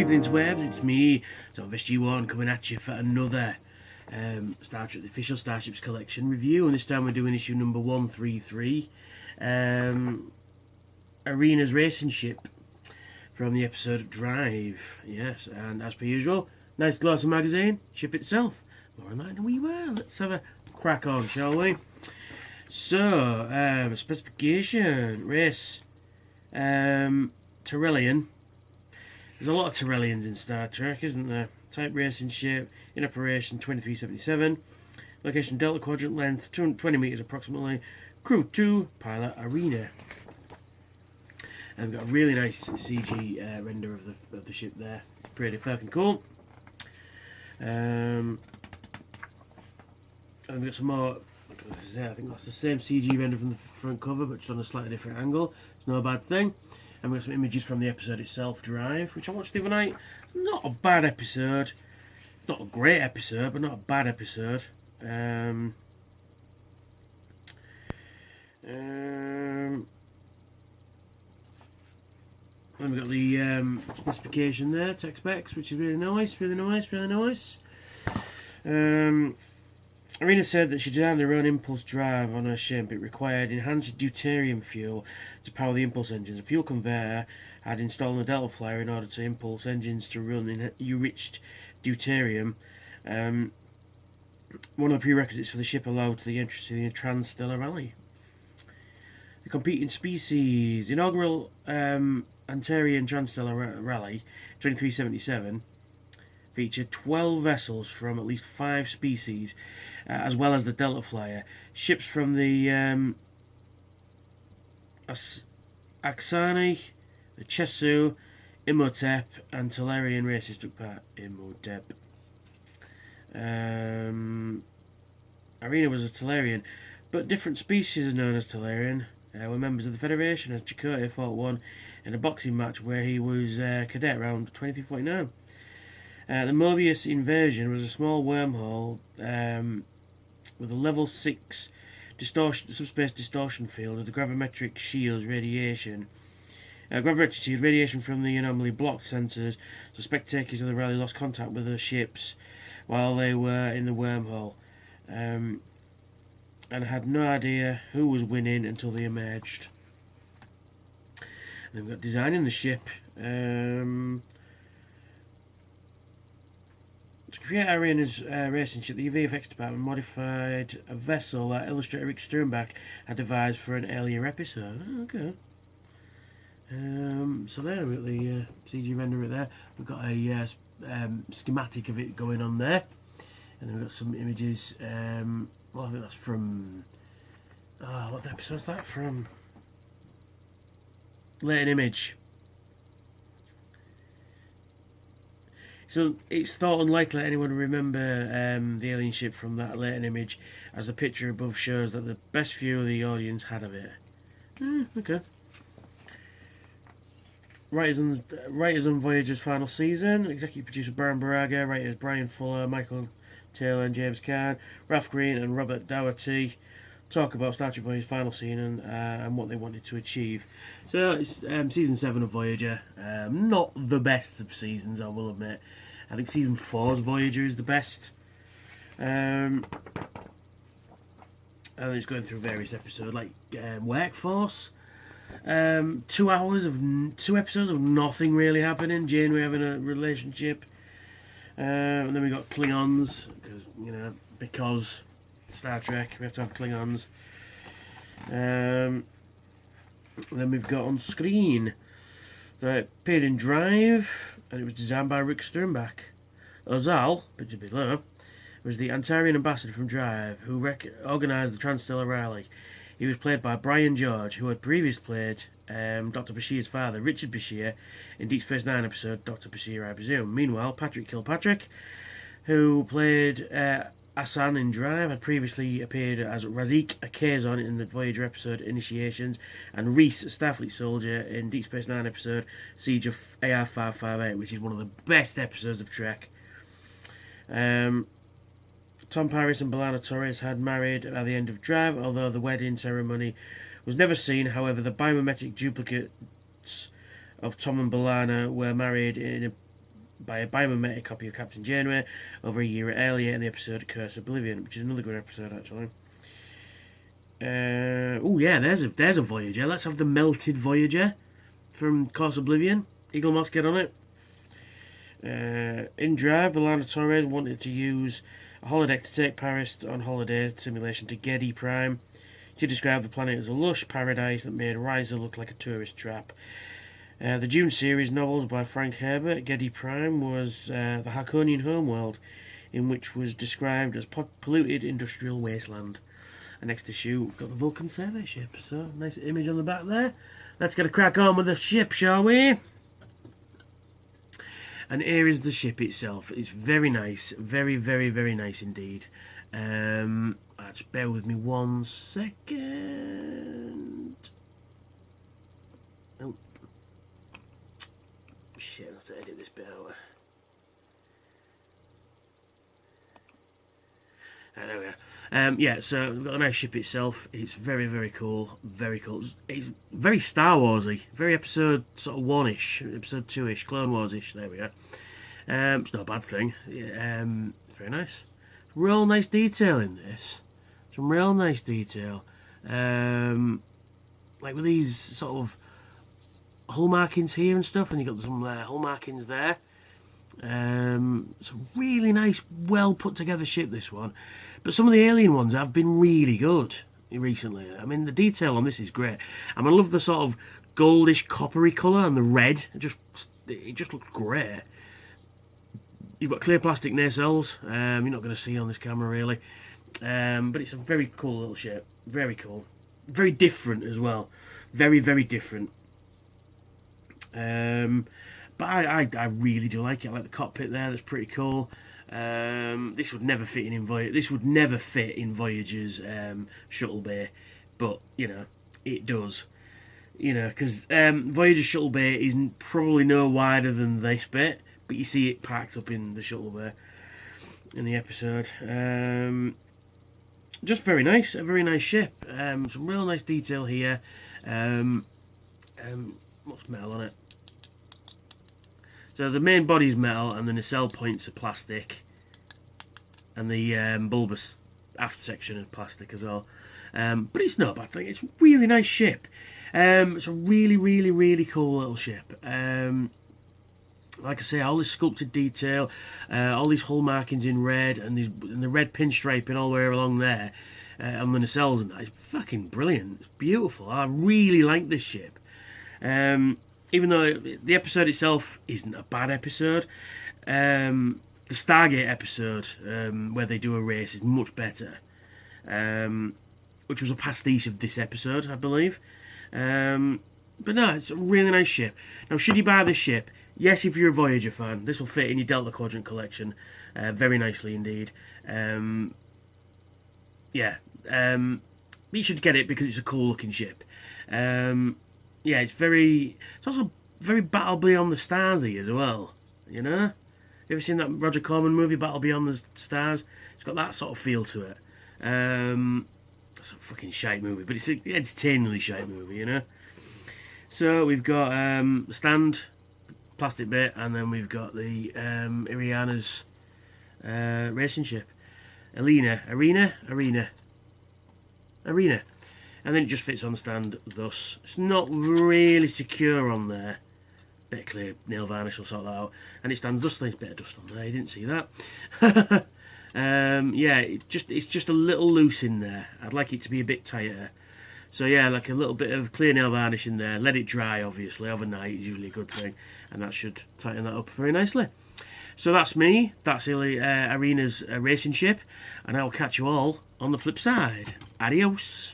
evening, Twebs. It's me, SG1, coming at you for another Star Trek, the official Starships collection review. And this time we're doing issue number 133, Irina's racing ship from the episode Drive. Yes, and as per usual, nice glossy magazine, ship itself. More on that in a wee while. Let's have a crack on, shall we? So, specification, race, Tyrellian. There's a lot of Tyrellians in Star Trek, isn't there? Type racing ship, in operation 2377. Location Delta Quadrant, length 220 metres approximately. Crew 2, pilot Irina. And we've got a really nice CG render of the ship there. Pretty fucking cool. And we've got some more. I think that's the same CG render from the front cover, but just on a slightly different angle. It's no bad thing. And we've got some images from the episode itself, Drive, which I watched the other night. Not a bad episode. Not a great episode, but not a bad episode. Then we've got the specification there, tech specs, which is really nice, really nice, really nice. Irina said that she designed her own impulse drive on her ship. It required enhanced deuterium fuel to power the impulse engines. A fuel converter had installed on the Delta Flyer in order to impulse engines to run in enriched deuterium. One of the prerequisites for the ship allowed the entrance to the Transstellar Rally. The competing species, inaugural Antarian Transstellar Rally 2377, featured 12 vessels from at least 5 species, as well as the Delta Flyer. Ships from the Aksani, the Chesu, Imhotep, and Tellurian races took part. Imhotep. Irina was a Tellurian, but different species known as Tellurian were members of the Federation, as Chakotay fought one in a boxing match where he was cadet round 2349. The Mobius inversion was a small wormhole with a level 6 subspace distortion field with the gravimetric shields radiation. Gravimetric shield radiation from the anomaly blocked sensors, so spectators of the rally lost contact with the ships while they were in the wormhole, and had no idea who was winning until they emerged. And then we've got designing the ship. To create Irina's racing ship, the VFX department modified a vessel that illustrator Rick Sternbach had devised for an earlier episode. Oh, okay. So there we've got the CG render it there. We've got a schematic of it going on there. And then we've got some images. Well, I think that's from... what episode is that from? Latent Image. So it's thought unlikely anyone would remember the alien ship from that latent image, as the picture above shows that the best view of the audience had of it. Okay. Writers on Voyager's final season. Executive producer Brian Baraga. Writers Brian Fuller, Michael Taylor and James Caan. Ralph Green and Robert Dougherty talk about Star Trek Voyager's final scene and what they wanted to achieve. So it's season 7 of Voyager. Not the best of seasons, I will admit. I think season 4's Voyager is the best. And it's going through various episodes like Workforce. 2 episodes of nothing really happening. Janeway having a relationship. And then we got Klingons, because Star Trek, we have to have Klingons. And then we've got on screen that appeared in Drive, and it was designed by Rick Sternbach. Ozal, picture below, was the Antarian ambassador from Drive who organised the Transstellar Rally. He was played by Brian George, who had previously played Dr. Bashir's father, Richard Bashir, in Deep Space Nine episode Dr. Bashir, I presume. Meanwhile, Patrick Kilpatrick, who played Asan in Drive, had previously appeared as Razik Akazon in the Voyager episode Initiations, and Reese, a Starfleet soldier, in Deep Space Nine episode Siege of AR-558, which is one of the best episodes of Trek. Tom Paris and B'Elanna Torres had married at the end of Drive, although the wedding ceremony was never seen. However, the biomimetic duplicates of Tom and B'Elanna were married in by a biomimetic copy of Captain Janeway over a year earlier in the episode Curse Oblivion, which is another good episode actually. Oh yeah, there's a Voyager. Let's have the melted Voyager from Curse Oblivion. Eagle Moss, get on it. In Drive, Belana Torres wanted to use a holodeck to take Paris on holiday simulation to Geddy Prime. She described the planet as a lush paradise that made Riser look like a tourist trap. The Dune series novels by Frank Herbert, Geddy Prime, was the Harkonian homeworld, in which was described as polluted industrial wasteland. And next issue, we've got the Vulcan survey ship. So, nice image on the back there. Let's get a crack on with the ship, shall we? And here is the ship itself. It's very nice. Very, very, very nice indeed. Just bear with me 1 second. Oh. Shit, I'll have to edit this bit out. There we are. Yeah, so we've got a nice ship itself. It's very, very cool. Very cool. It's very Star Warsy. Very episode sort of 1-ish, episode 2-ish, Clone Wars-ish. There we are. It's not a bad thing. Very nice. Real nice detail in this. Some real nice detail. Like with these sort of hull markings here and stuff, and you've got some hull markings there. It's a really nice, well put together ship, this one. But some of the alien ones have been really good recently. I mean, the detail on this is great. I love the sort of goldish, coppery colour and the red. It just looks great. You've got clear plastic nacelles. You're not going to see on this camera really. But it's a very cool little ship. Very cool. Very different as well. Very, very different. But I really do like it. I like the cockpit there. That's pretty cool. This would never fit in Voyager. This would never fit in Voyager's shuttle bay, but you know it does. You know, because Voyager's shuttle bay is probably no wider than this bit, but you see it packed up in the shuttle bay in the episode. Just very nice. A very nice ship. Some real nice detail here. What's metal on it? So the main body is metal, and the nacelle points are plastic, and the bulbous aft section is plastic as well. But it's not a bad thing. It's a really nice ship. It's a really, really, really cool little ship. Like I say, all this sculpted detail, all these hull markings in red, and the red pinstriping all the way along there on the nacelles and that is fucking brilliant. It's beautiful. I really like this ship. Even though the episode itself isn't a bad episode, the Stargate episode where they do a race is much better, which was a pastiche of this episode, I believe. But no, it's a really nice ship. Now, should you buy this ship? Yes, if you're a Voyager fan. This will fit in your Delta Quadrant collection very nicely indeed. You should get it because it's a cool looking ship. Yeah, it's also very Battle Beyond the Stars-y as well, you know? You ever seen that Roger Corman movie, Battle Beyond the Stars? It's got that sort of feel to it. It's a fucking shite movie, but it's an entertainingly shite movie, you know? So we've got the stand, plastic bit, and then we've got the Irina's racing ship. Irina. And then it just fits on the stand thus. It's not really secure on there. Bit of clear nail varnish will sort that out. And it stands thus. There's a bit of dust on there. You didn't see that. Yeah, it's just a little loose in there. I'd like it to be a bit tighter. So yeah, like a little bit of clear nail varnish in there. Let it dry, obviously. Overnight is usually a good thing. And that should tighten that up very nicely. So that's me. That's Irina's racing ship. And I'll catch you all on the flip side. Adios.